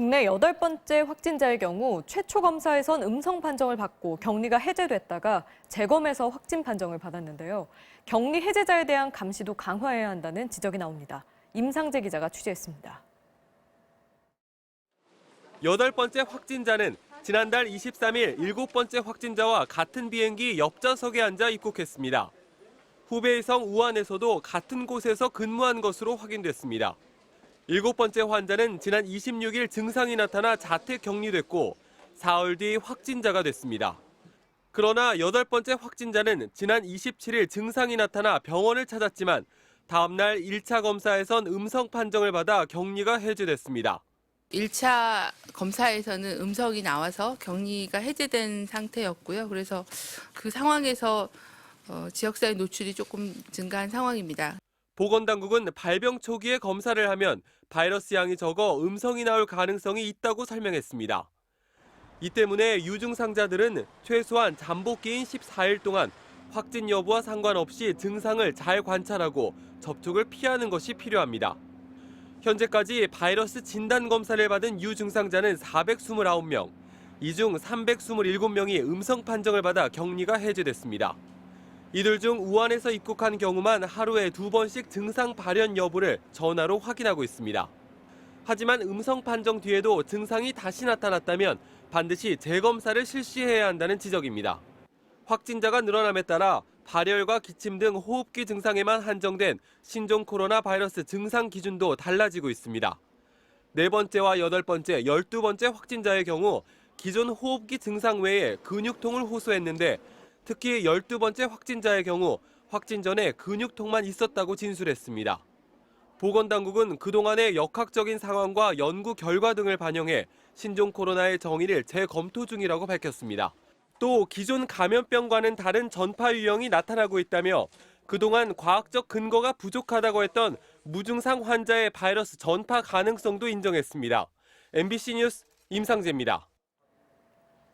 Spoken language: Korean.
국내 8번째 확진자의 경우 최초 검사에선 음성 판정을 받고 격리가 해제됐다가 재검에서 확진 판정을 받았는데요. 격리 해제자에 대한 감시도 강화해야 한다는 지적이 나옵니다. 임상재 기자가 취재했습니다. 8번째 확진자는 지난달 23일 7번째 확진자와 같은 비행기 옆좌석에 앉아 입국했습니다. 후베이 성 우한에서도 같은 곳에서 근무한 것으로 확인됐습니다. 7번째 환자는 지난 26일 증상이 나타나 자택 격리됐고 사흘 뒤 확진자가 됐습니다. 그러나 8번째 확진자는 지난 27일 증상이 나타나 병원을 찾았지만 다음 날 1차 검사에선 음성 판정을 받아 격리가 해제됐습니다. 1차 검사에서는 음성이 나와서 격리가 해제된 상태였고요. 그래서 그 상황에서 지역사회 노출이 조금 증가한 상황입니다. 보건당국은 발병 초기에 검사를 하면 바이러스 양이 적어 음성이 나올 가능성이 있다고 설명했습니다. 이 때문에 유증상자들은 최소한 잠복기인 14일 동안 확진 여부와 상관없이 증상을 잘 관찰하고 접촉을 피하는 것이 필요합니다. 현재까지 바이러스 진단 검사를 받은 유증상자는 429명, 이 중 327명이 음성 판정을 받아 격리가 해제됐습니다. 이들 중 우한에서 입국한 경우만 하루에 2번씩 증상 발현 여부를 전화로 확인하고 있습니다. 하지만 음성 판정 뒤에도 증상이 다시 나타났다면 반드시 재검사를 실시해야 한다는 지적입니다. 확진자가 늘어남에 따라 발열과 기침 등 호흡기 증상에만 한정된 신종 코로나 바이러스 증상 기준도 달라지고 있습니다. 4번째와 8번째, 12번째 확진자의 경우 기존 호흡기 증상 외에 근육통을 호소했는데 특히 12번째 확진자의 경우 확진 전에 근육통만 있었다고 진술했습니다. 보건당국은 그동안의 역학적인 상황과 연구 결과 등을 반영해 신종 코로나의 정의를 재검토 중이라고 밝혔습니다. 또 기존 감염병과는 다른 전파 유형이 나타나고 있다며 그동안 과학적 근거가 부족하다고 했던 무증상 환자의 바이러스 전파 가능성도 인정했습니다. MBC 뉴스 임상재입니다.